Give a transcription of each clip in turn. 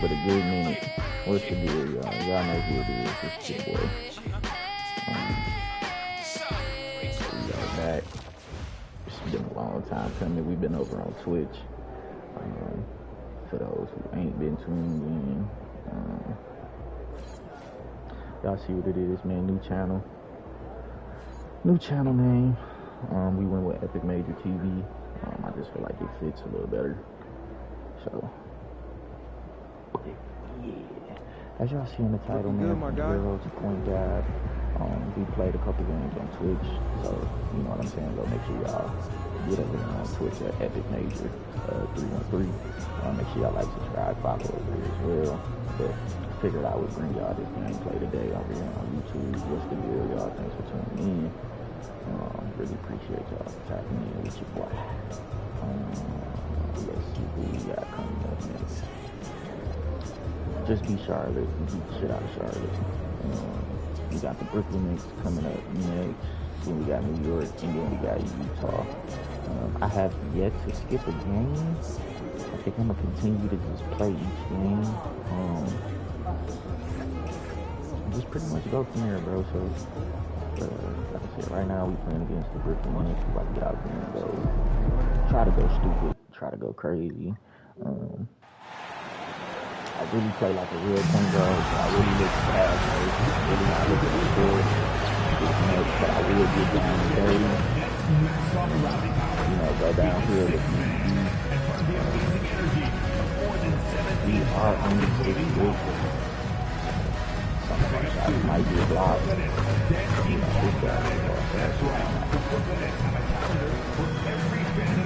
But a good minute. What's the deal, y'all? Y'all know who it is. It's your boy. We are back. It's been a long time coming. We've been over on Twitch. For those who ain't been tuned in, y'all see what it is, man. New channel name. We went with Epic Major TV. I just feel like it fits a little better. So. Yeah, as y'all see in the title, man, Zero to Point Guard. We played a couple games on Twitch, so you know what I'm saying. Go make sure y'all get over there on Twitch at Epic Major 313. Make sure y'all like, subscribe, follow over there as well. But figured I would bring y'all this gameplay today over here on YouTube. What's the deal, y'all? Thanks for tuning in. Really appreciate y'all tapping in with your boy. Let's see who we got coming up next. Just be Charlotte and beat the shit out of Charlotte. We got the Brooklyn Knicks coming up next. Then we got New York, and then we got Utah. I have yet to skip a game. I think I'm gonna continue to just play each game. Just pretty much go from there, bro. So, like I said, right now we playing against the Brooklyn Knicks. We about to get out there and go. Try to go stupid. Try to go crazy. I really play like a real point guard, so I really look fast, really not looking at the score, but I will get down to 30, go downhill if we are only 6 good. Some of our shots might be blocked. This guy is all fast.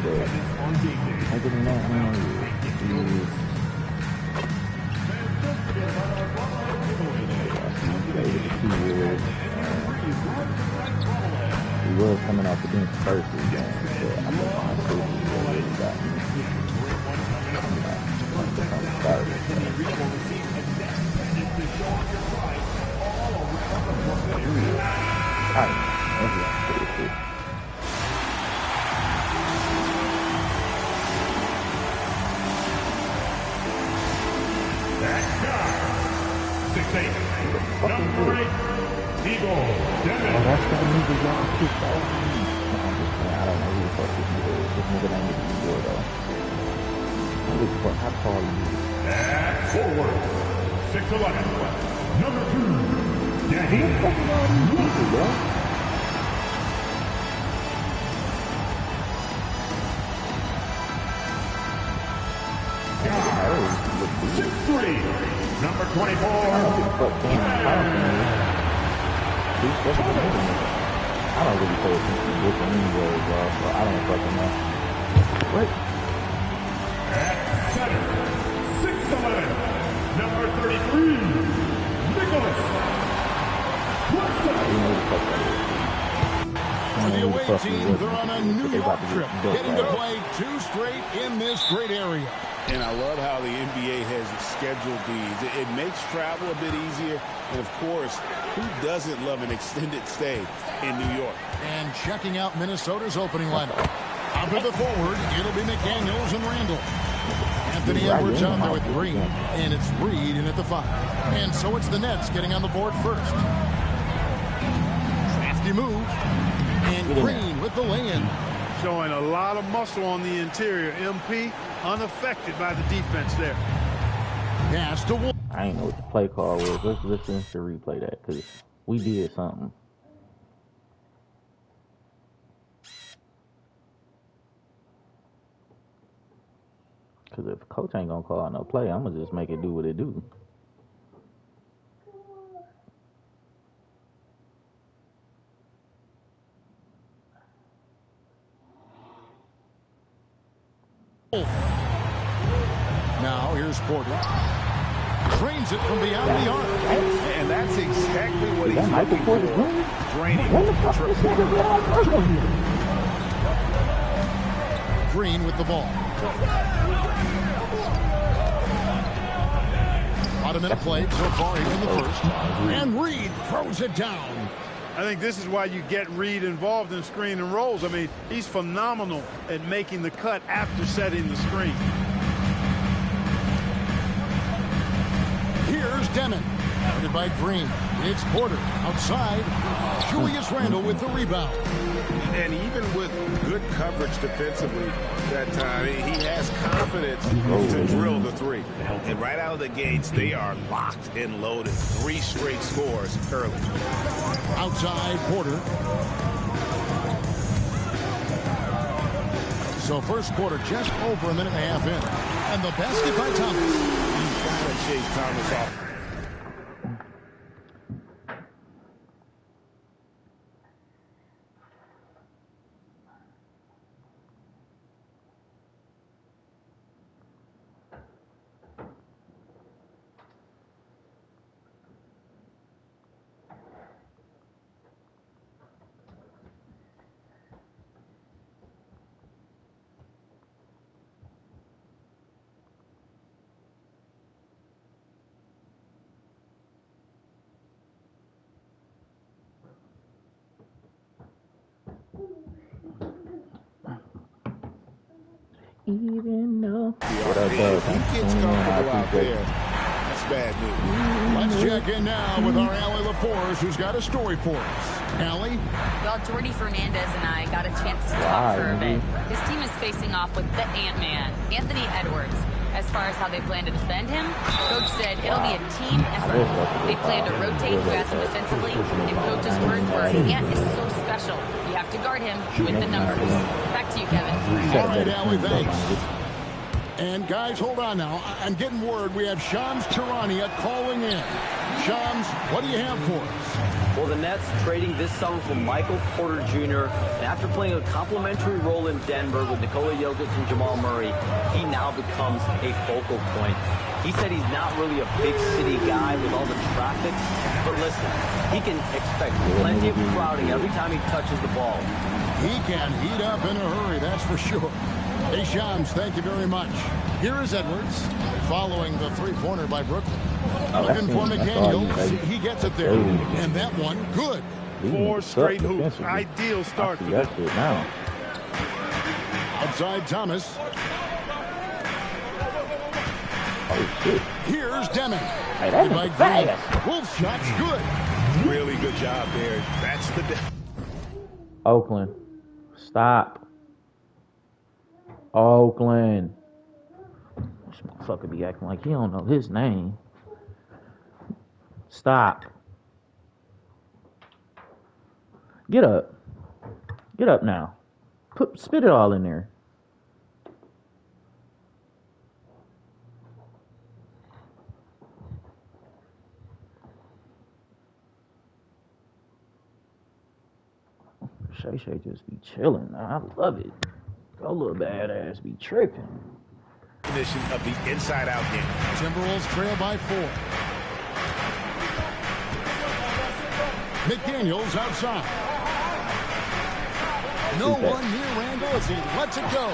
But other than that, man, he was coming off the bench first this game, but I think my safety really got me. Alright, let's go. That guy, 6'8", number 8, PG GOD-Mycareer. That's the nigga y'all kicked off. I'm just saying, I don't know who the fuck this nigga is. This nigga ain't even good, though. How tall are you? At forward, 6'11", number 2, Daddy. Who the fuck are all these people, bro? Number 24. I don't really pay attention to this anyway, bro, so I don't fucking know. What? At center, 6'11", number 33, Nicholas. For the away team, they're on a New York trip, getting to play 2 straight in this great area. And I love how the NBA has scheduled these. It makes travel a bit easier. And, of course, who doesn't love an extended stay in New York? And checking out Minnesota's opening lineup. Out of the forward, it'll be McDaniels and Randall. Anthony Edwards on there with Green. And it's Reed in at the 5. And so it's the Nets getting on the board first. Crafty move. And Green with the lay-in. Showing a lot of muscle on the interior. MP unaffected by the defense there. Pass to Wolf. I ain't know what the play call was. Let's listen to replay that because we did something. Because if coach ain't gonna call no play, I'm gonna just make it do what it do. Now here's Porter. Drains it from beyond the arc. And that's exactly what he's looking for. Draining. Green with the ball. About a minute played so far here in the first. And Reed throws it down. I think this is why you get Reed involved in screen and rolls. I mean, he's phenomenal at making the cut after setting the screen. Demon. Guarded by Green. It's Porter. Outside. Julius Randle with the rebound. And even with good coverage defensively that time, he has confidence to drill the three. And right out of the gates, they are locked and loaded. 3 straight scores early. Outside, Porter. So first quarter just over a minute and a half in. And the basket by Thomas. You've got to chase Thomas off. Even though If he gets comfortable out there, that's bad news. Let's check in now with our Allie LaForce, who's got a story for us. Allie? Well, Jordy Fernandez and I got a chance to talk for a bit. His team is facing off with the Ant-Man, Anthony Edwards. As far as how they plan to defend him, Coach said it'll be a team effort. They plan to rotate guys defensively, and Coach's words were, Ant is so special. You have to guard him with the numbers. Back to you, Kevin. All right, Allie, thanks. And guys, hold on now. I'm getting word we have Shams Charania calling in. Shams, what do you have for us? Well, the Nets trading this summer for Michael Porter Jr. And after playing a complimentary role in Denver with Nikola Jokic and Jamal Murray, he now becomes a focal point. He said he's not really a big city guy with all the traffic, but listen, he can expect plenty of crowding every time he touches the ball. He can heat up in a hurry, that's for sure. Hey, Shams, thank you very much. Here is Edwards, following the three-pointer by Brooklyn. Looking for McDaniels. He gets it there. And that one, good. 4 straight hoops. Ideal start for them. now. Outside Thomas. Oh, shit. Here's Deming. Hey, that was fast. Wolf shot's good. Really good job there. That's the difference. Oakland. Stop. Oakland. This motherfucker be acting like he don't know his name. Stop. Get up. Get up now. Spit it all in there. Shay Shay just be chilling. I love it. Go little badass be tripping. Definition of the inside-out game. Timberwolves trail by 4. McDaniels outside. No one near Randall as he lets it go.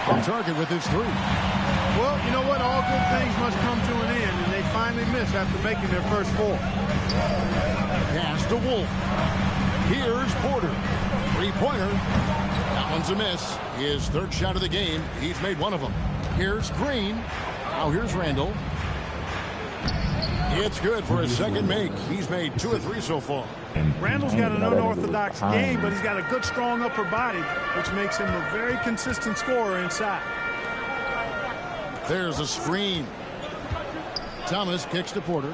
On target with his 3. Well, you know what? All good things must come to an end, and they finally miss after making their first 4. Pass to Wolf. Here's Porter. 3-pointer. That one's a miss. His 3rd shot of the game. He's made 1 of them. Here's Green. Now here's Randall. It's good for his 2nd make. He's made 2 of 3 so far. Randall's got an unorthodox game, but he's got a good, strong upper body, which makes him a very consistent scorer inside. There's a screen. Thomas kicks to Porter.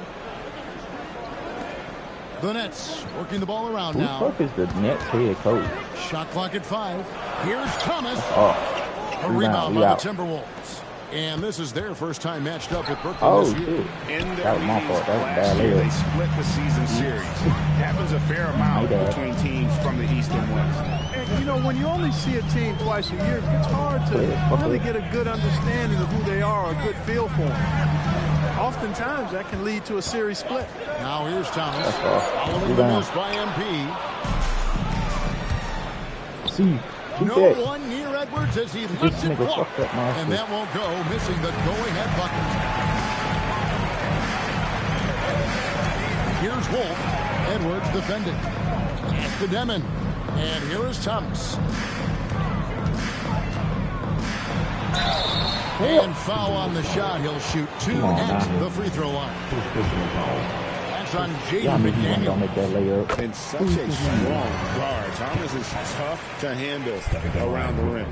The Nets working the ball around now. Who the fuck is the Nets head coach? Shot clock at 5. Here's Thomas. Oh, A rebound by the Timberwolves. And this is their first time matched up with Brooklyn this year. In their that was my fault. That was last bad. year, they split the season series. Happens a fair amount between teams from the East and West. And, you know, when you only see a team twice a year, it's hard to really get a good understanding of who they are, a good feel for them. Oftentimes, that can lead to a series split. Now here's Thomas. Following the miss by MP. See, no one near Edwards as he lets it walk. And that won't go, missing the go-ahead bucket. Here's Wolf. Edwards defending. Pass to Demon. And here is Thomas. And foul on the shot. He'll shoot 2 at the free throw line. That's on Jaden McDaniel. And such a strong guard. Thomas is tough to handle around the rim.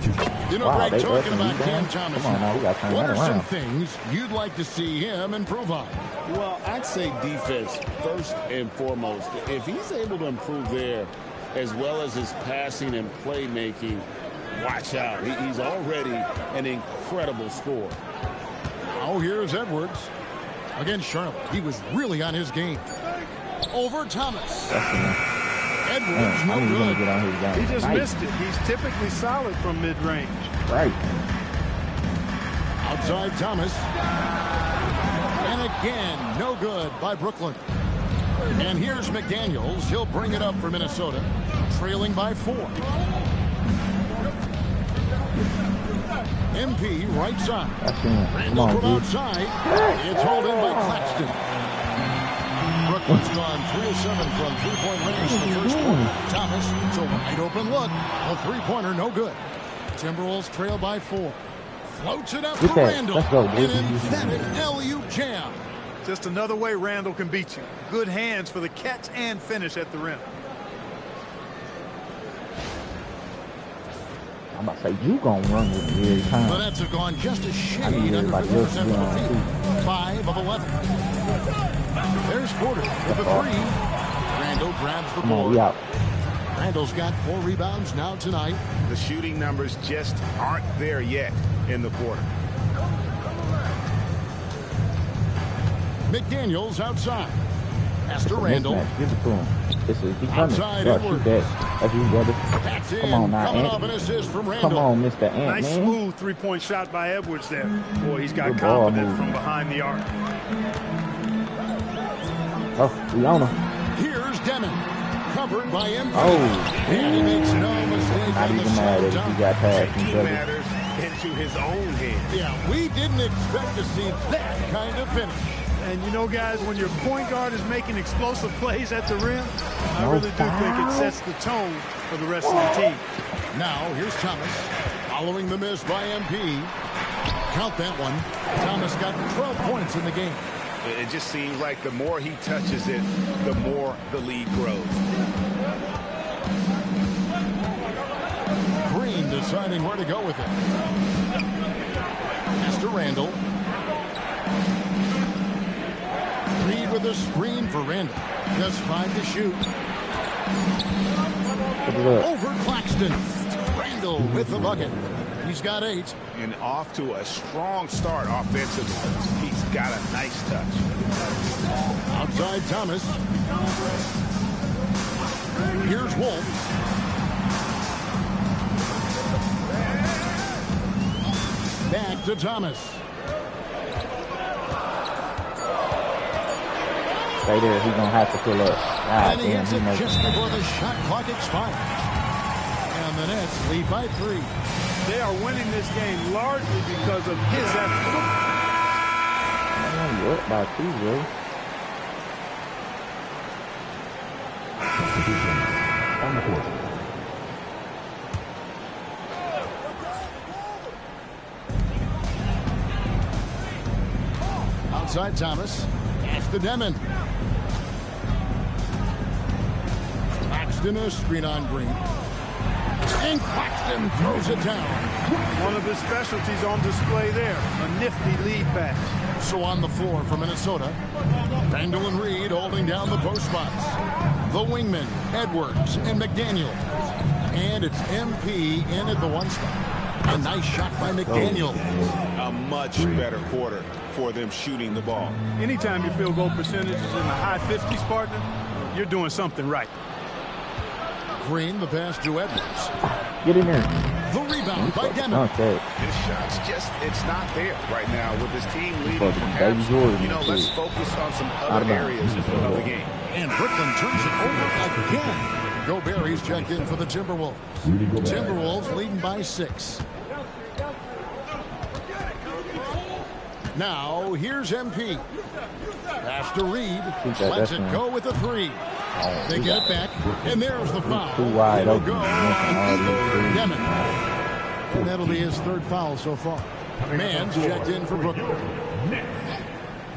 You know, Greg, talking about Cam Thomas, what are some around. things you'd like to see him improve on? Well, I'd say defense first and foremost. If he's able to improve there, as well as his passing and playmaking, watch out. He's already an incredible scorer. Oh, here's Edwards against Charlotte. He was really on his game. Over Thomas. Edwards, no good. Get on his game. He just missed it. He's typically solid from mid-range. Right. Outside Thomas. And again, no good by Brooklyn. And here's McDaniels. He'll bring it up for Minnesota, trailing by 4. MP right side. Randall from outside. It's hauled in by Claxton. Brooklyn's gone 3 of 7 from three-point range in the first quarter. Thomas, it's a wide open look. A three-pointer, no good. Timberwolves trail by 4. Floats it up to Randall. Let's go, An emphatic LU jam. Just another way Randall can beat you. Good hands for the catch and finish at the rim. I'm about to say, you gonna run with me every time. The Nets have gone just a shade I need under everybody 50% else to from be the on, field. 5 of 11. There's Porter with the 3. Randall grabs the Come on, board. we out. Randall's got 4 rebounds now tonight. The shooting numbers just aren't there yet in the quarter. McDaniels outside. Pass to Randall. Give it to him. This is he coming. Outside Bro, Edwards. shoot that. That's you, brother. That's in. Come on now, Coming off Ant. an assist from Randall. Come on, Mr. Ant, Nice man. smooth three-point shot by Edwards there. Boy, he's got Good ball confidence move. from behind the arc. Oh, we on him. Here's Demon. Covered by MP. Oh. And he makes no mistake Not on the even mad slow if he dunk. got past him, Taking brother. matters into his own hands. Yeah, we didn't expect to see that kind of finish. And you know, guys, when your point guard is making explosive plays at the rim, I No really do think foul. it sets the tone for the rest of the team. Now, here's Thomas. Following the miss by MP. Count that one. Thomas got 12 points in the game. It just seems like the more he touches it, the more the lead grows. Green deciding where to go with it. Pass to Randall. Reed with a screen for Randall. Just 5 to shoot. Over Claxton. Randall with the bucket. He's got 8. And off to a strong start offensively. He's got a nice touch. Outside Thomas. Here's Wolf. Back to Thomas. Stay there. He's gonna have to pull up. God And he damn, hits he it makes just it. before the shot clock expires. And the Nets lead by 3. They are winning this game largely because of his effort. Man, you up by 2, bro. On the court. Outside Thomas. Pass to Demon. Claxton a screen on Green. And Claxton throws it down. One of his specialties on display there, a nifty lead pass. So on the floor for Minnesota, Randall and Reed holding down the post spots. The wingmen, Edwards and McDaniel. And it's MP in at the 1 spot. A nice shot by McDaniel. A much better quarter for them shooting the ball. Anytime your field goal percentage is in the high 50s, partner, you're doing something right. Green, the pass to Edwards. Get in there. The rebound by Demon. Okay. His shot's just, it's not there right now with his team leading. Fucking Perhaps, Baby Jordan, you know, too. let's focus on some Out other of bounds. areas of the game. And Brooklyn turns it over again. Gobert's checked in for the Timberwolves. Timberwolves leading by 6. Now, here's MP. Pass to Reed. Lets it go with a 3. They get it back, and there's the foul. Too wide It'll open. go on Igor Demon. And that'll be his 3rd foul so far. Man's checked in for Brooklyn.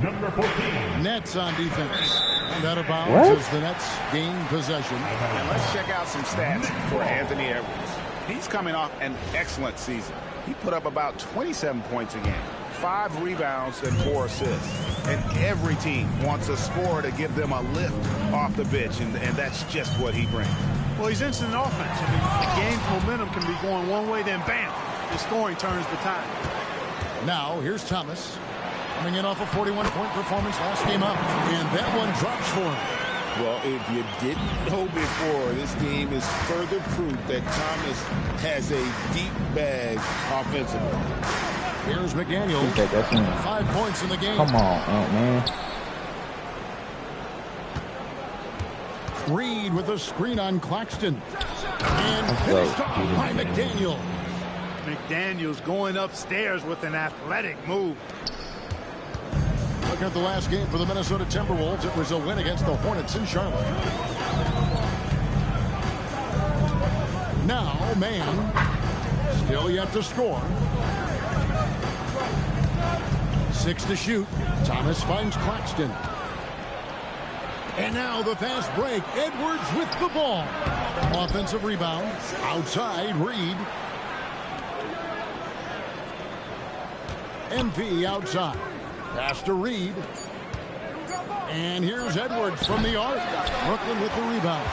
Number 14. Nets on defense. And out of bounds as the Nets gain possession. And let's check out some stats for Anthony Edwards. He's coming off an excellent season. He put up about 27 points a game, 5 rebounds, and 4 assists. And every team wants a scorer to give them a lift off the bench, and that's just what he brings. Well, he's instant offense. I mean, the game's momentum can be going one way, then bam, the scoring turns the tide. Now, here's Thomas. Coming in off a 41-point performance last game out. And that one drops for him. Well, if you didn't know before, this game is further proof that Thomas has a deep bag offensively. Here's McDaniel. 5 points in the game. Come on, man. Reed with a screen on Claxton. And finished off by McDaniel. McDaniel's going upstairs with an athletic move. Looking at the last game for the Minnesota Timberwolves, it was a win against the Hornets in Charlotte. Now, Man, still yet to score. 6 to shoot. Thomas finds Claxton. And now the fast break. Edwards with the ball. Offensive rebound. Outside, Reed. MP outside. Pass to Reed. And here's Edwards from the arc. Brooklyn with the rebound.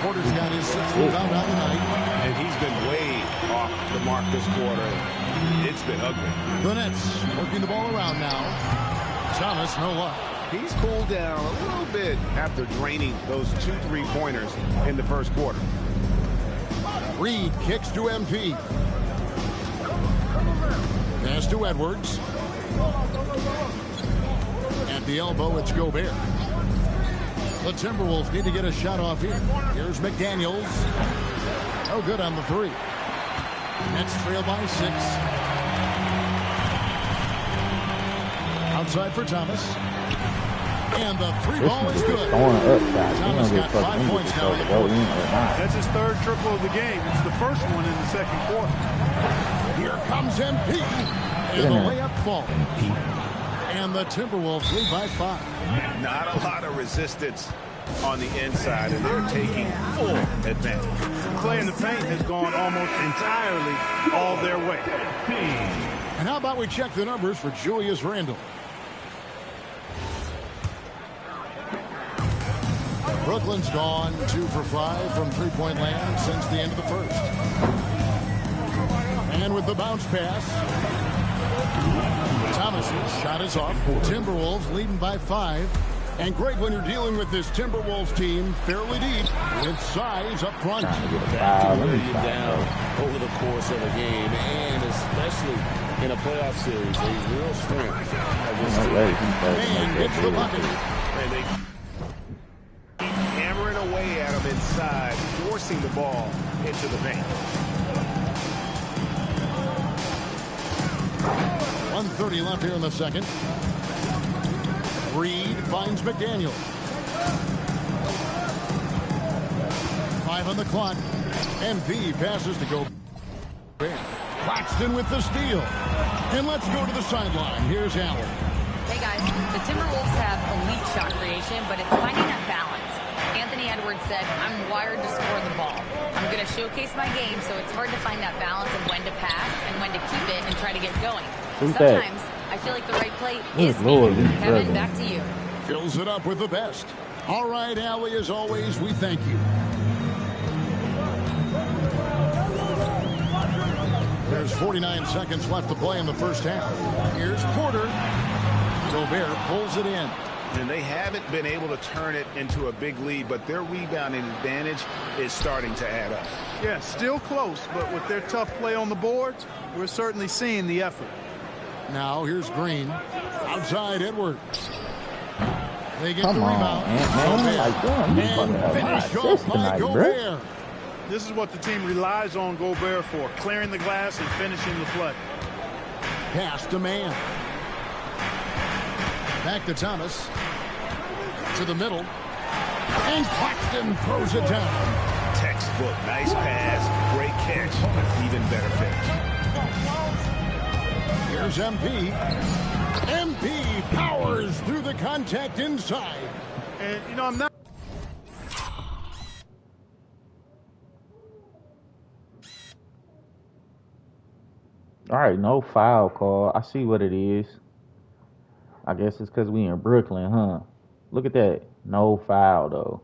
Porter's got his 6th rebound on the night. And he's been way off the mark this quarter. It's been ugly. The Nets working the ball around now. Thomas, no luck. He's cooled down a little bit after draining those 2 3-pointers in the first quarter. Reed kicks to MP. Pass to Edwards. At the elbow, it's Gobert. The Timberwolves need to get a shot off here. Here's McDaniels. Oh, good on the 3. Nets trail by 6. Outside for Thomas. And the 3 ball is good. Thomas got 5 points now in the quarter. That's his 3rd triple of the game. It's the first one in the 2nd quarter. Here comes MP. And the layup falls. And the Timberwolves lead by 5. Not a lot of resistance on the inside, and they're taking full advantage. Clay in the paint has gone almost entirely all their way. And how about we check the numbers for Julius Randle? Brooklyn's gone 2 for 5 from 3-point land since the end of the first. And with the bounce pass, Thomas's shot is off. Timberwolves leading by 5. And Greg, when you're dealing with this Timberwolves team fairly deep, with size up front. That can wear you down over the course of a game, and especially in a playoff series, a real strength. And gets the bucket. And they keep hammering away at him inside, forcing the ball into the paint. 1:30 left here in the second. Reed finds McDaniel. 5 on the clock. MP passes to go. Claxton with the steal. And let's go to the sideline. Here's Allen. Hey guys, the Timberwolves have elite shot creation, but it's finding that balance. Anthony Edwards said, I'm wired to score the ball. I'm going to showcase my game, so it's hard to find that balance of when to pass and when to keep it and try to get going. Sometimes I feel like the right play is needed. Kevin, back to you. Fills it up with the best. All right, Allie, as always, we thank you. There's 49 seconds left to play in the first half. Here's Porter. Gobert pulls it in. And they haven't been able to turn it into a big lead, but their rebounding advantage is starting to add up. Yeah, still close, but with their tough play on the boards, we're certainly seeing the effort. Now here's Green. Outside Edwards. They get Come the on, rebound. and finished off by Gobert. This is what the team relies on Gobert for, clearing the glass and finishing the play. Pass to Man. Back to Thomas. To the middle. And Claxton throws it down. Textbook. Nice pass. Great catch. Even better finish. Here's MP. MP powers through the contact inside. And, you know, I'm not. All right, no foul call. I see what it is. I guess it's because we in Brooklyn, huh? Look at that. No foul, though.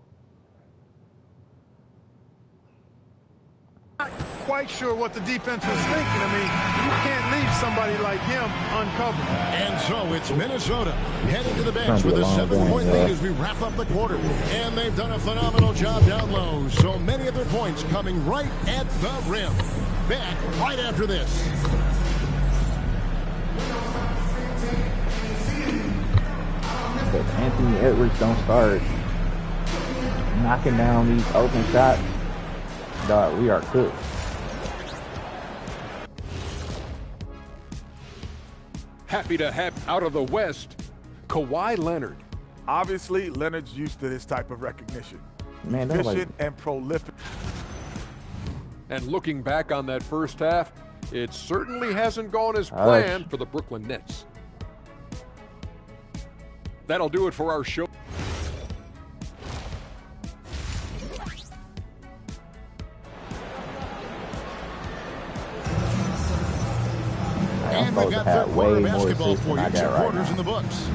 Not quite sure what the defense was thinking. I mean, you can't leave somebody like him uncovered. And so it's Minnesota heading to the bench with a 7-point lead as we wrap up the quarter. And they've done a phenomenal job down low. So many of their points coming right at the rim. Back right after this. If Anthony Edwards don't start knocking down these open shots, dog, we are cooked. Happy to have out of the West, Kawhi Leonard. Obviously, Leonard's used to this type of recognition. Man, efficient and prolific. And looking back on that first half, it certainly hasn't gone as planned for the Brooklyn Nets. That'll do it for our show. And we've got third quarter basketball for you. 2 quarters in the books.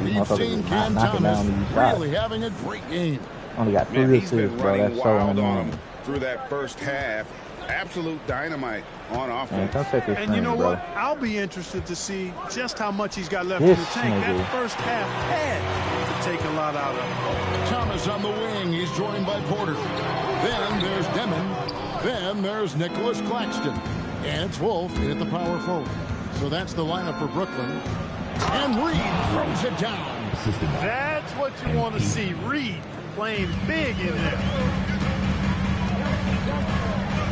We've seen Cam Thomas really having a great game. Only got 3 assists, bro. That's so annoying. Through that first half, absolute dynamite on offense. And you know what? I'll be interested to see just how much he's got left in the tank. That first half had to take a lot out of him. Thomas on the wing. He's joined by Porter. Then there's Demon. Then there's Nicholas Claxton. And it's Wolf at the power forward. So that's the lineup for Brooklyn. And Reed throws it down. That's what you want to see. Reed playing big in there.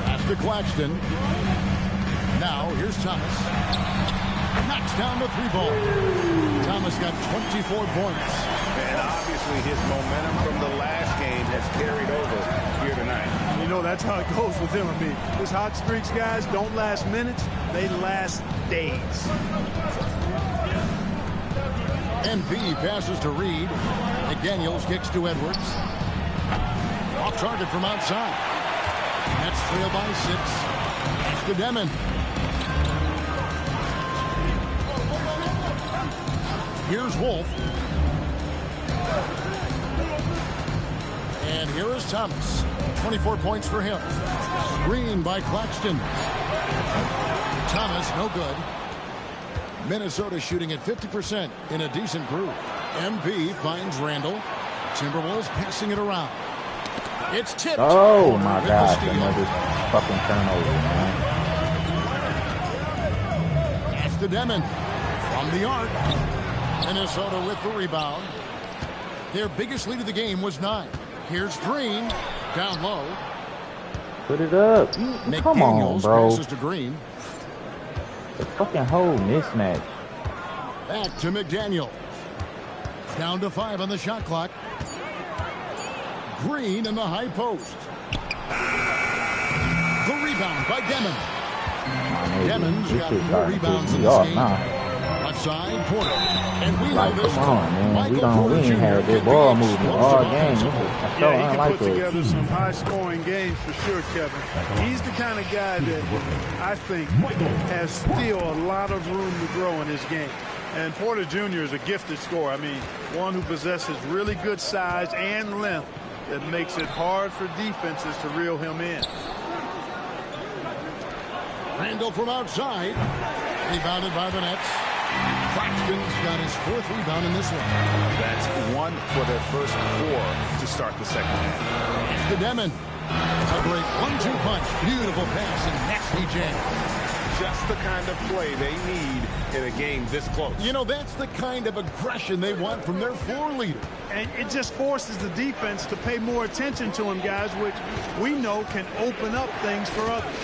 Pass to Claxton. Now here's Thomas. Knocks down the 3-ball. Thomas got 24 points. And obviously his momentum from the last game has carried over here tonight. You know, that's how it goes with him. I mean, his hot streaks, guys, don't last minutes. They last days. NB passes to Reed. McDaniels kicks to Edwards. Off target from outside. Nets trail by 6. Pass to Demon. Here's Wolf. And here is Thomas. 24 points for him. Screen by Claxton. Thomas, no good. Minnesota shooting at 50% in a decent group. MP finds Randall. Timberwolves passing it around. It's tipped. Oh my gosh, another fucking turnover, man. Pass to Demon. From the arc. Minnesota with the rebound. Their biggest lead of the game was 9. Here's Green. Down low. Put it up. Come on, bro. Passes to Green. The fucking whole mismatch. Back to McDaniel. Down to 5 on the shot clock. Green in the high post. The rebound by Demon. Demon's got 4 rebounds in this game. Left side, Porter. And we know this. Come on, man. We ain't had good ball movement all game. Yeah, he can put together some high-scoring games for sure, Kevin. He's the kind of guy that I think has still a lot of room to grow in his game. And Porter Jr. is a gifted scorer. I mean, one who possesses really good size and length that makes it hard for defenses to reel him in. Randall from outside. Rebounded by the Nets. Claxton's got his 4th rebound in this one. That's 1 for their first 4 to start the second half. It's the Demon. A great 1-2 punch. Beautiful pass and nasty jam. Just the kind of play they need in a game this close. You know, that's the kind of aggression they want from their floor leader. And it just forces the defense to pay more attention to him, guys, which we know can open up things for others.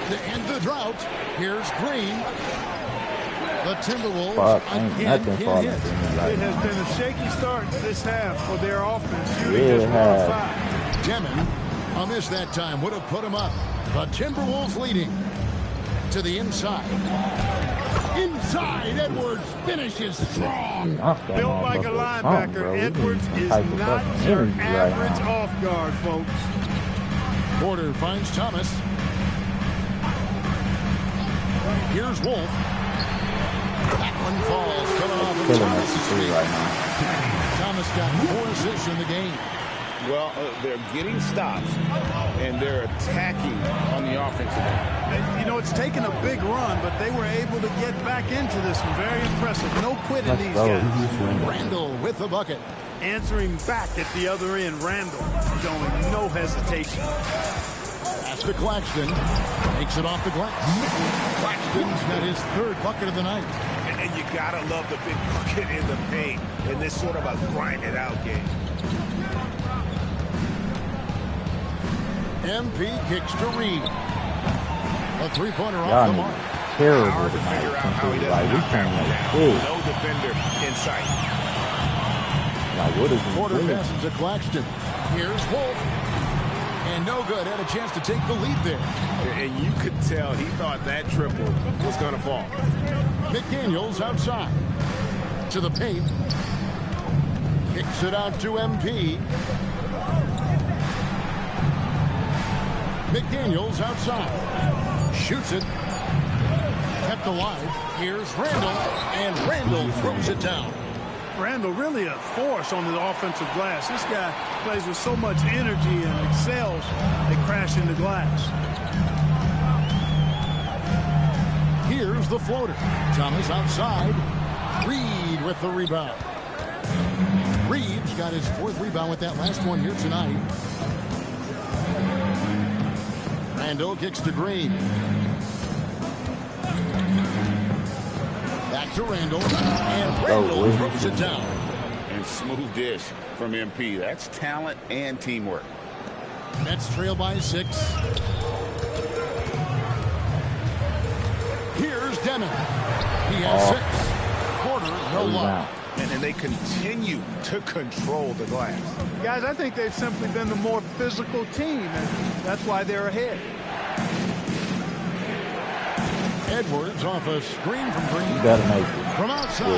To end the drought, here's Green. The Timberwolves again can't hit. It has been a shaky start this half for their offense. Shooting just 1 of 5. Demon, a miss that time, would have put him up. The Timberwolves leading. To the inside. Inside, Edwards finishes strong. Built like a linebacker, Edwards is not your average off guard, folks. Porter finds Thomas. Here's Wolf. That one falls. Cut off of Thomas's feet. Thomas got 4 assists in the game. Well, they're getting stops, and they're attacking on the offensive end. You know, it's taken a big run, but they were able to get back into this one. Very impressive. No quitting these guys. Randall with the bucket. Answering back at the other end, Randall showing no hesitation. Pass to Claxton. Takes it off the glass. Claxton's got his 3rd bucket of the night. And you got to love the big bucket in the paint in this sort of a grinded-out game. MP kicks to Reed. A 3-pointer off the mark. Terrible Hard to figure out how he doesn't knock that one down. No defender in sight. Like, what is Porter passes to Claxton. Here's Wolf. And no good. Had a chance to take the lead there. And you could tell he thought that triple was going to fall. McDaniels outside. To the paint. Kicks it out to MP. McDaniels outside. Shoots it. Kept alive. Here's Randall. And Randall throws it down. Randall really a force on the offensive glass. This guy plays with so much energy and excels at crashing the glass. Here's the floater. Thomas outside. Reed with the rebound. Reed's got his 4th rebound with that last one here tonight. Randall kicks to Green. Back to Randall. And Randall throws it down. And smooth dish from MP. That's talent and teamwork. Nets trail by 6. Here's Demon. He has 6. Porter, no luck. And they continue to control the glass. Guys, I think they've simply been the more physical team, and that's why they're ahead. Edwards off a screen from Green. You gotta make it. From outside. I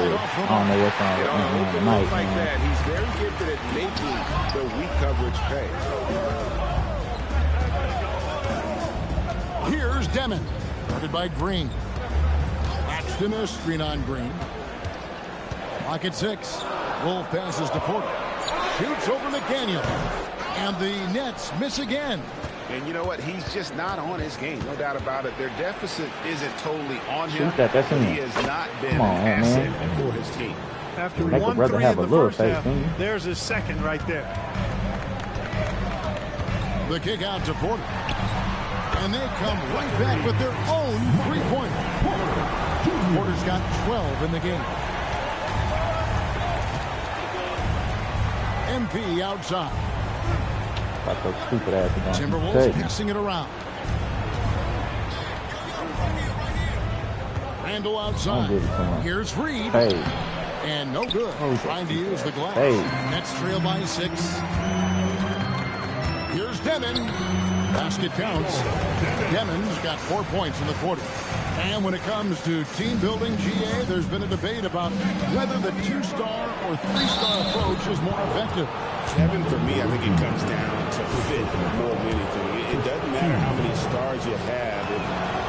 don't know what's on open Mike, like man. that, he's very gifted at making the weak coverage pay. Here's Demon. Guarded by Green. Paxton a screen on Green. Pocket 6. Wolf passes to Porter. Shoots over McDaniel. And the Nets miss again. And you know what? He's just not on his game. No doubt about it. Their deficit isn't totally on him. Shoot that. That's in he has not been an asset for his team. After Make 1 3 in the first half, there's his 2nd right there. The kick out to Porter. And they come right back with their own 3-pointer. Porter's got 12 in the game. MP outside. Stupid ass Timberwolves passing it around. Randall outside. Here's Reed. Hey. And no good. Trying to use the glass. Hey. Nets trail by 6. Here's Demon. Basket counts. Demon's got 4 points in the quarter. And when it comes to team building, GA, there's been a debate about whether the 2-star or 3-star approach is more effective. Kevin, for me, I think it comes down to fit more than anything. It doesn't matter how many stars you have if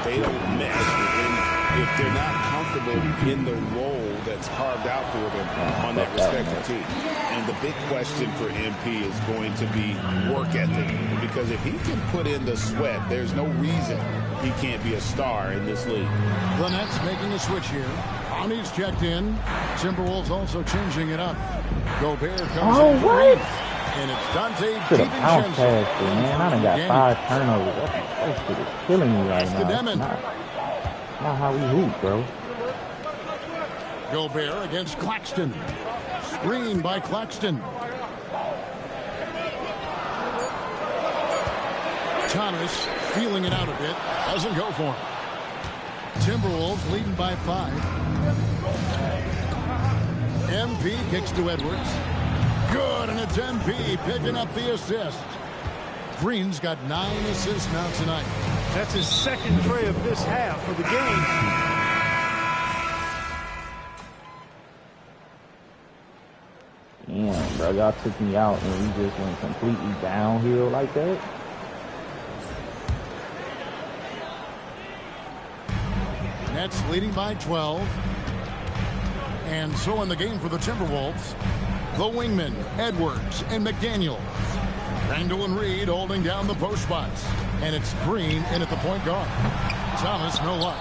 they don't mesh, and if they're not comfortable in the role that's carved out for them on that respective team. And the big question for MP is going to be work ethic, because if he can put in the sweat, there's no reason he can't be a star in this league. The Nets making a switch here. Brownie's checked in. Timberwolves also changing it up. Gobert comes in for Reed. And it's Dante DiVincenzo. Man, I done got 5 turnovers. That shit is killing me right now. Not how we hoop, bro. Gobert against Claxton. Screen by Claxton. Thomas feeling it out a bit. Doesn't go for him. Timberwolves leading by 5. MP kicks to Edwards. Good, and it's MP picking up the assist. Green's got 9 assists now tonight. That's his second tray of this half for the game. Damn, bro, y'all took me out and we just went completely downhill like that. Nets leading by 12. And so in the game for the Timberwolves, the wingmen, Edwards and McDaniel. Randall and Reed holding down the post spots. And it's Green in at the point guard. Thomas, no luck.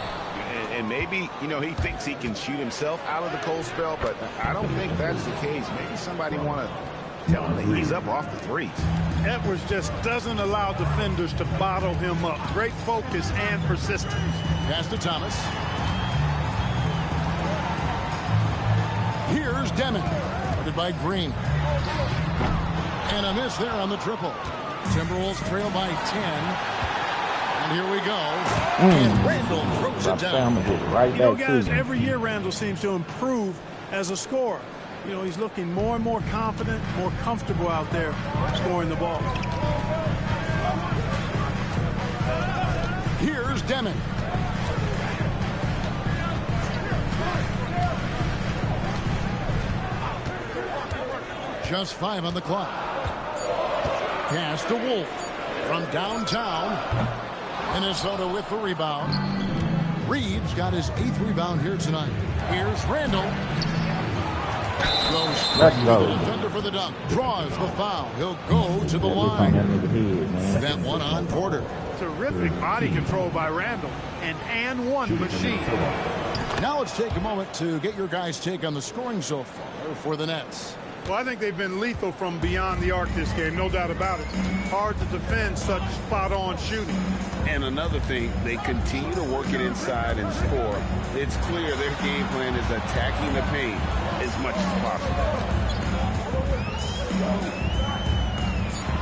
And maybe, you know, he thinks he can shoot himself out of the cold spell, but I don't think that's the case. Maybe somebody want to tell him that he's up off the threes. Edwards just doesn't allow defenders to bottle him up. Great focus and persistence. Pass to Thomas. Here's Demon. Guarded by Green. And a miss there on the triple. Timberwolves trail by 10. And here we go. And Randall throws it down. Right, you know, guys, every year Randall seems to improve as a scorer. You know, he's looking more and more confident, more comfortable out there scoring the ball. Here's Demon. Just 5 on the clock. Pass to Wolf from downtown. Minnesota with the rebound. Reeves got his 8th rebound here tonight. Here's Randall. Goes to the defender for the dunk. Draws the foul. He'll go to the line. That one on Porter. Terrific body control by Randall. And one machine. Now let's take a moment to get your guys' take on the scoring so far for the Nets. Well, I think they've been lethal from beyond the arc this game, no doubt about it. Hard to defend such spot-on shooting. And another thing, they continue to work it inside and score. It's clear their game plan is attacking the paint as much as possible.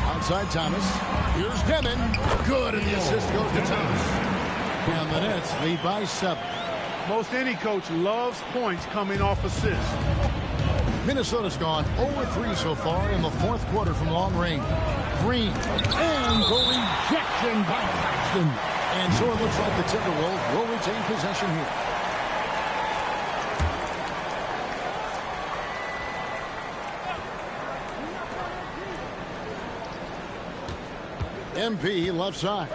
Outside Thomas. Here's Demon. Good, and the assist goes to Thomas. And the Nets lead by 7. Most any coach loves points coming off assists. Minnesota's gone 0-3 so far in the 4th quarter from long range. Green. And the rejection by Claxton. And so it looks like the Timberwolves will retain possession here. MP left side.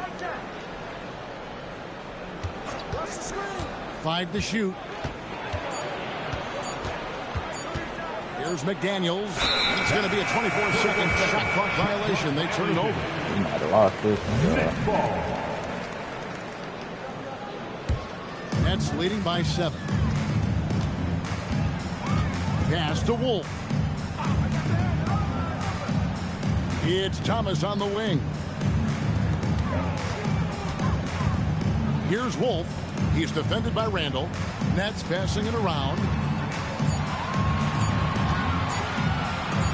5 to shoot. Here's McDaniels. It's going to be a 24-second shot clock violation. They turn it over. You might have lost this one. Nets leading by 7. Pass to Wolf. It's Thomas on the wing. Here's Wolf. He's defended by Randall. Nets passing it around.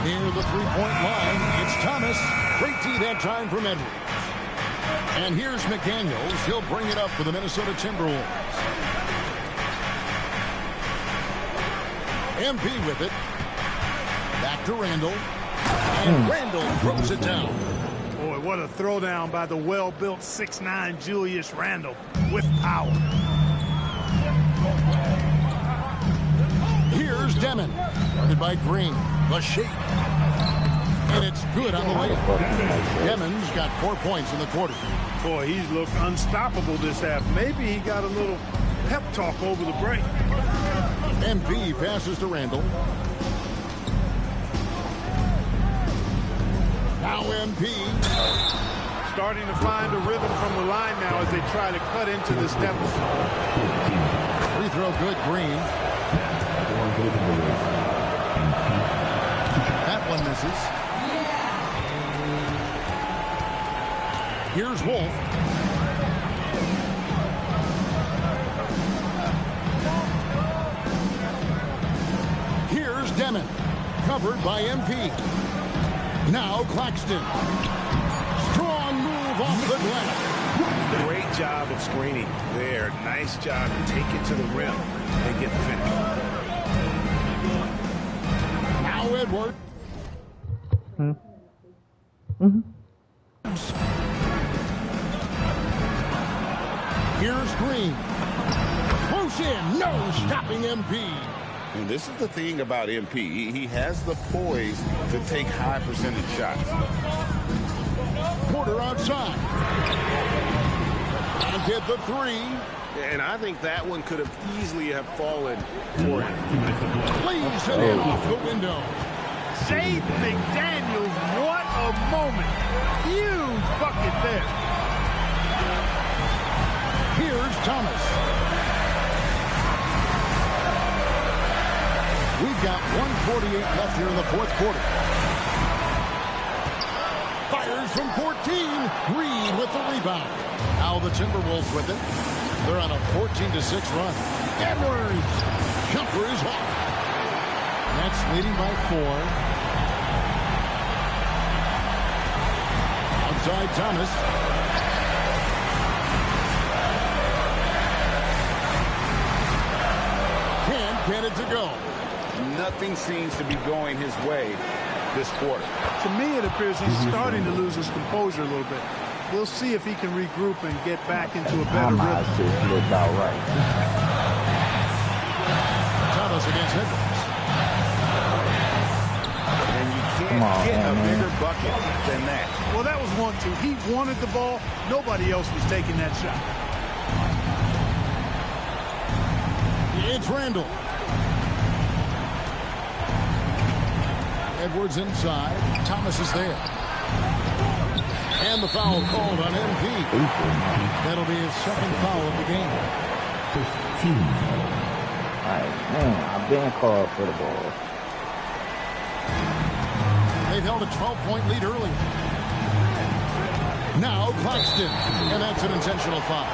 Near the three-point line, it's Thomas. Great D that time from Edwards. And here's McDaniels. He'll bring it up for the Minnesota Timberwolves. MP with it. Back to Randall. And Randall throws it down. Boy, what a throwdown by the well-built 6'9" Julius Randle with power. Here's Demon. Guarded by Green. The shake. And it's good on the way. Demon's got 4 points in the quarter. Boy, he's looked unstoppable this half. Maybe he got a little pep talk over the break. MP passes to Randall. Now MP. Starting to find a rhythm from the line now as they try to cut into this deficit. Free throw good, Green. That one misses. Here's Wolf. Here's Demon. Covered by MP. Now Claxton. Strong move off the glass. Great job of screening there. Nice job to take it to the rim and get the finish. Now Edward. Here's Green. Close in. No stopping MP. And this is the thing about MP. He has the poise to take high percentage shots. Porter outside. And hit the three. And I think that one could have easily have fallen for him. Lays it in off the window. Shade McDaniels, what a moment. Huge bucket there. Here's Thomas. We've got 1:48 left here in the fourth quarter. Fires from 14. Reed with the rebound. Now the Timberwolves with it. They're on a 14-6 run. Edwards. Jumper is off. Nets leading by 4. Outside Thomas. Can't get it to go. Nothing seems to be going his way this quarter. To me, it appears he's starting to lose his composure a little bit. We'll see if he can regroup and get back into a better rhythm. Just look about right. Thomas against Edwards. And you can't get a bigger bucket than that. Well, that was 1-2. He wanted the ball. Nobody else was taking that shot. It's Randall. Edwards inside. Thomas is there. And the foul called on MP. That'll be his second foul of the game. 15. Alright, man, I've been called for the ball. They've held a 12-point lead earlier. Now Claxton. And that's an intentional foul.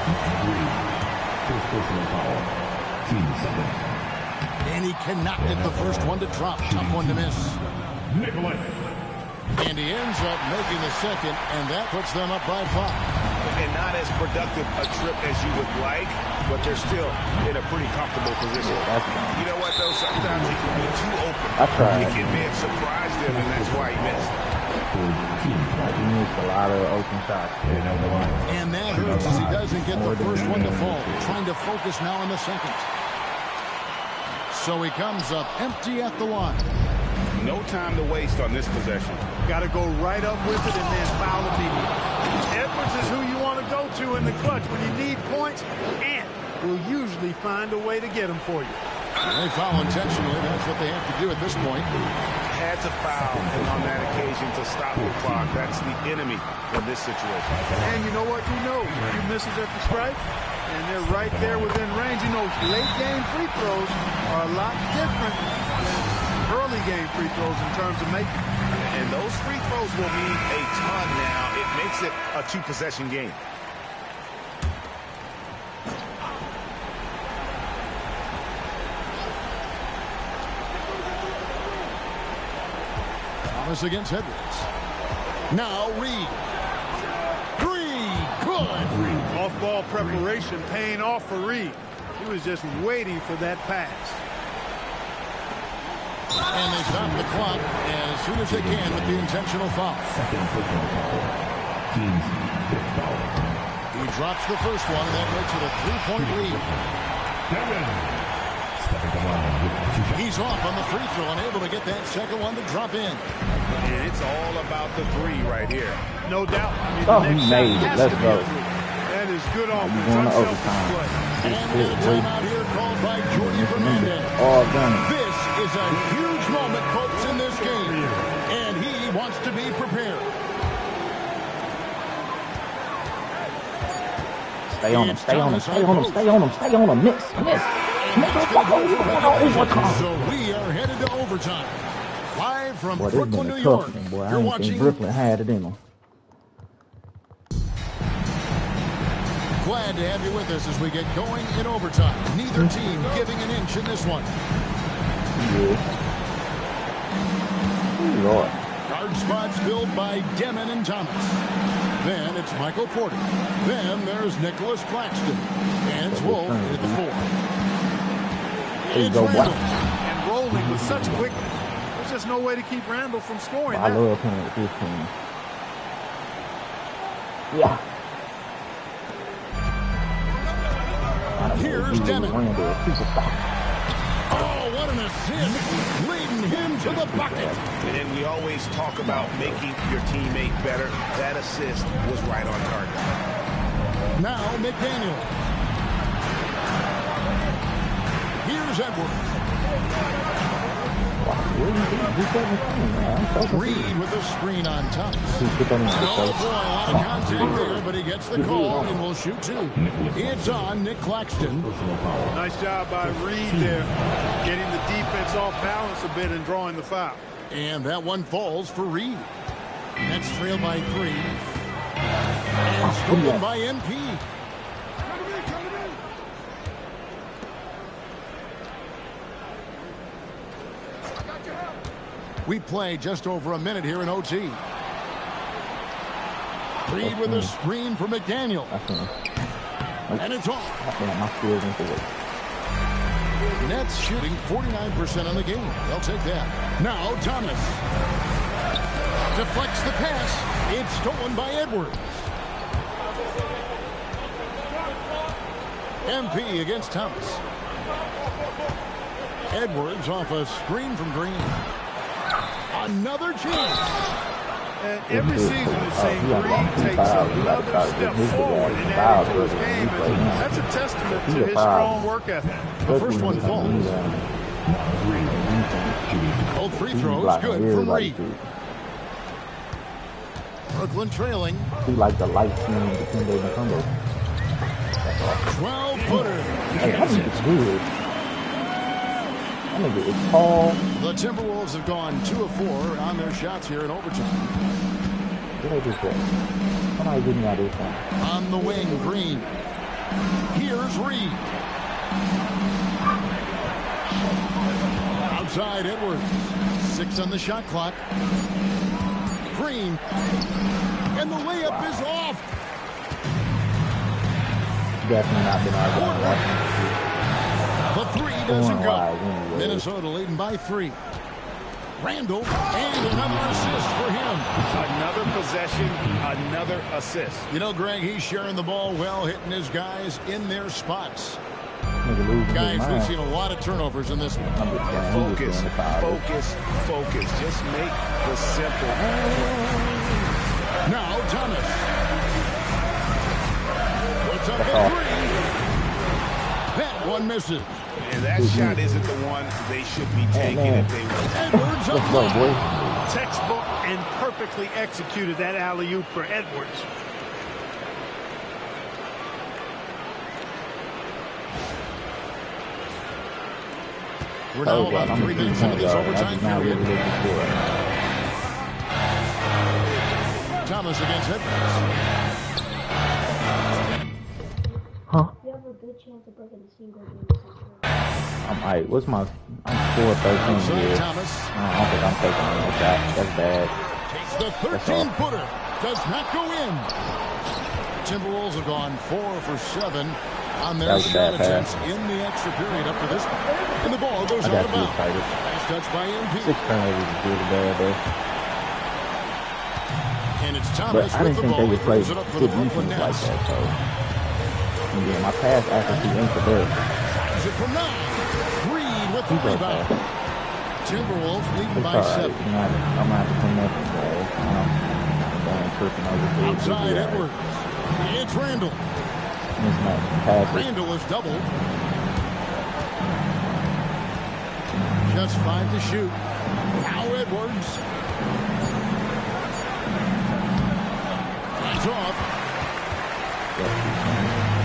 And he cannot get the first one to drop. Tough one to miss. Nicholas. And he ends up making the second, and that puts them up by 5. And not as productive a trip as you would like, but they're still in a pretty comfortable position. You know what, though? Sometimes he can be too open. It may have surprised him, and that's why he missed. He missed a lot of open shots. And that hurts as he doesn't get the first one to fall. Trying to focus now on the second. So he comes up empty at the line. No time to waste on this possession. Got to go right up with it and then foul immediately. Edwards is who you want to go to in the clutch when you need points, and will usually find a way to get them for you. They foul intentionally. That's what they have to do at this point. Had to foul on that occasion to stop the clock. That's the enemy in this situation. And you know what? You know, a few misses at the stripe, and they're right there within range. You know, late game free throws are a lot different than early game free throws in terms of making. And those free throws will mean a ton now. It makes it a 2-possession game. Thomas against Edwards. Now Reed. Good. Off-ball preparation paying off for Reed. He was just waiting for that pass. And they stop the clock as soon as they can with the intentional foul. He drops the first one, and that makes it a 3-point lead. He's off on the free throw and able to get that second one to drop in. And it's all about the 3 right here. No doubt. He made it. Let's go. That is good offense. Going to overtime. And a timeout here called by Jordan Fernandez. All done. This is a huge moment, folks, in this game. And he wants to be prepared. Stay on him, stay on him, stay on him, stay on him, stay on him. Miss. So we are headed to overtime. Live from Brooklyn, New York. Boy, I didn't think Brooklyn had it in them. Glad to have you with us as we get going in overtime. Neither team giving an inch in this one. Lord. Guard spots filled by Demon and Thomas. Then it's Michael Porter. Then there's Nicholas Claxton. And it's Wolf at the 4. It's Randall. And rolling with such quickness. There's just no way to keep Randall from scoring. I love him with this team. Yeah. Here's Demon. Oh, what an assist. Leading him to the bucket. And we always talk about making your teammate better. That assist was right on target. Now McDaniel. Here's Edwards. Reed with a screen on top. Oh boy, a lot of contact there, but he gets the call and will shoot two. It's on Nick Claxton. Nice job by Reed there, getting the defense off balance a bit and drawing the foul. And that one falls for Reed. Nets trailed by 3. And stolen by MP. We play just over a minute here in OT. Reed with a screen for McDaniel. And it's off. Nets shooting 49% on the game. They'll take that. Now Thomas. Deflects the pass. It's stolen by Edwards. MP against Thomas. Edwards off a screen from Green. Another chance. And every season is saying Green takes another step forward in adding to his game. That's a testament to his strong work ethic. The first one falls. Both free throws good from Reed. Brooklyn trailing. He like the light skin between the 12-footer. Hey, that nigga's good. That nigga is tall. The Timberwolves have gone 2 of 4 on their shots here in overtime. What I just said? Somebody give me out of this one. On the wing, Green. Here's Reed. Outside, Edwards. 6 on the shot clock. Green. And the layup is off. Definitely not been arguing. The 3 doesn't go. Minnesota leading by 3. Randall, and another assist for him. Another possession, another assist. You know, Greg, he's sharing the ball well, hitting his guys in their spots. Guys, we've seen a lot of turnovers in this one. Focus, focus, focus. Just make the simple. Now, Thomas. Puts up the 3. That one misses. And that shot isn't the one they should be taking if they were. Edwards up boy. Textbook and perfectly executed that alley-oop for Edwards. We're now about 3 minutes into this overtime period. Thomas against Edwards. Huh? You have a good chance of breaking the single game. I'm 4-13 here. Thomas. I don't think I'm taking no shot. That's bad. Takes the 13-footer. Does not go in. Timberwolves have gone 4 for 7 on their shot attempts in the extra period up to this point. And the ball goes out of bounds. Nice touch by MP. 6 turnovers is really bad there. And it's But Thomas I with didn't the think ball. they He would play brings it up for the good Brooklyn defense like Nets. that, so. And yeah, my pass accuracy ain't the best. Finds it from 9. Reed with the rebound. Timberwolves leading by 7. I'm going to have to clean up and Outside Edwards. It's Randall. Randall is doubled. Just 5 to shoot. Now Edwards. He's off.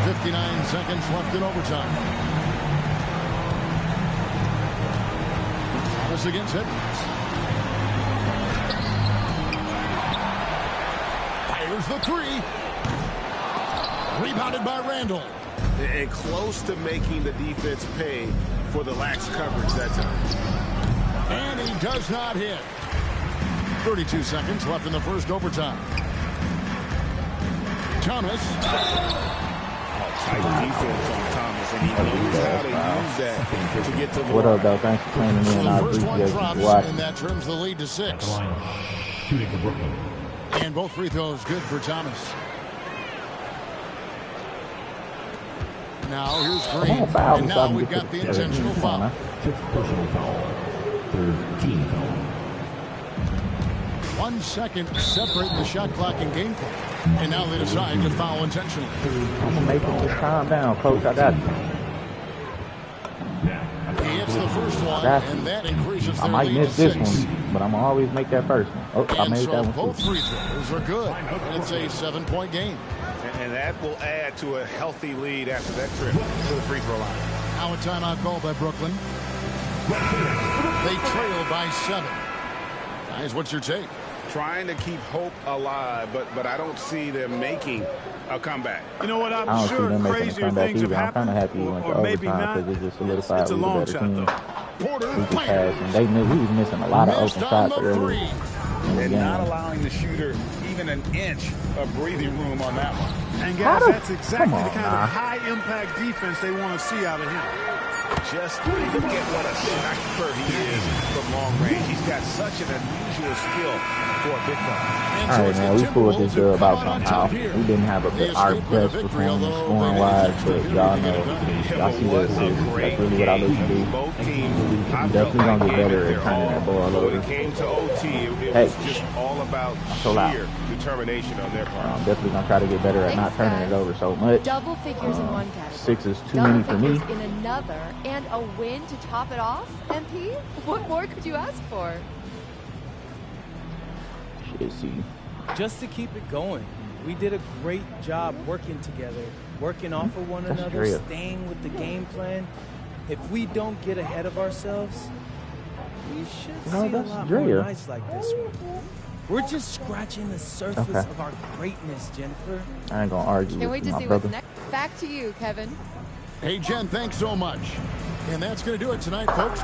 59 seconds left in overtime. Thomas against Edwards. Fires the 3. Rebounded by Randall. And close to making the defense pay for the lax coverage that time. And he does not hit. 32 seconds left in the first overtime. Thomas. Tight defense on Thomas, and he knows how to use that to get to the What up, though? Thanks for tuning in. I First one appreciate you drops, watching. and that turns the lead to 6. Shooting for Brooklyn. And both free throws good for Thomas. Now here's Green. Come on, foul. And now we've got the intentional foul. Personal foul. Third team foul. 1 second separating the shot clock and game clock. And now they decide to foul intentionally. I'm gonna make him just calm down, coach. I got you. He hits the first one, and that increases their lead to 6. But I'm gonna always make that first one. Oh, I made that one. Both free throws are good. And it's a 7-point game. And that will add to a healthy lead after that trip to the free throw line. Now a timeout call by Brooklyn. They trail by 7. Guys, what's your take? Trying to keep hope alive, but I don't see them making a comeback. You know what? I I'm don't see sure them making a crazier comeback things have either. I'm kind of happened, happy we went to or maybe overtime not. because it just solidified It's a we were long the better shot, team. though. Porter We just passed, and they knew we was missing a lot of open shots early. And not allowing the shooter even an inch of breathing room on that one. And guys, that's exactly the kind of high-impact defense they want to see out of him. Just look at what a sniper he is from long range. He's got such an unusual skill for a big fella. All right, man, we pulled this about somehow. We didn't have our best performance scoring-wise, but y'all know, y'all see this. That's really what I look to do. We definitely gonna get better at turning that ball over. When it came to OT, it was just all about sheer determination on their part. I'm definitely gonna try to get better at not turning it over so much. Double figures in one category. 6 is too many for me. In another, and a win to top it off. MP, what more could you ask for? Shit, see. Just to keep it going, we did a great job working together, working off of one another, staying with the game plan. If we don't get ahead of ourselves, we should see a lot more nights like this one. We're just scratching the surface of our greatness, Jennifer. I ain't gonna argue Can't with wait to my see brother. what's next. Back to you, Kevin. Hey, Jen, thanks so much. And that's going to do it tonight, folks.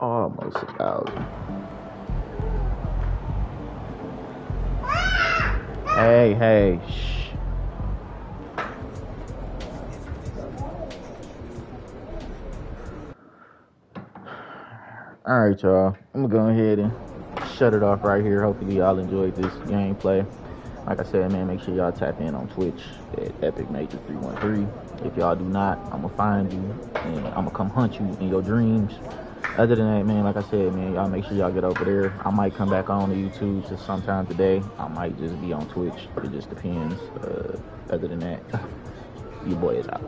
Almost 1,000. Hey, shh. All right, y'all. I'm gonna go ahead and shut it off right here. Hopefully, y'all enjoyed this gameplay. Like I said, man, make sure y'all tap in on Twitch at Epic Major 313. If y'all do not, I'm gonna find you and I'm gonna come hunt you in your dreams. Other than that, man, like I said, man, y'all make sure y'all get over there. I might come back on to YouTube just sometime today. I might just be on Twitch. It just depends. Other than that, your boy is out.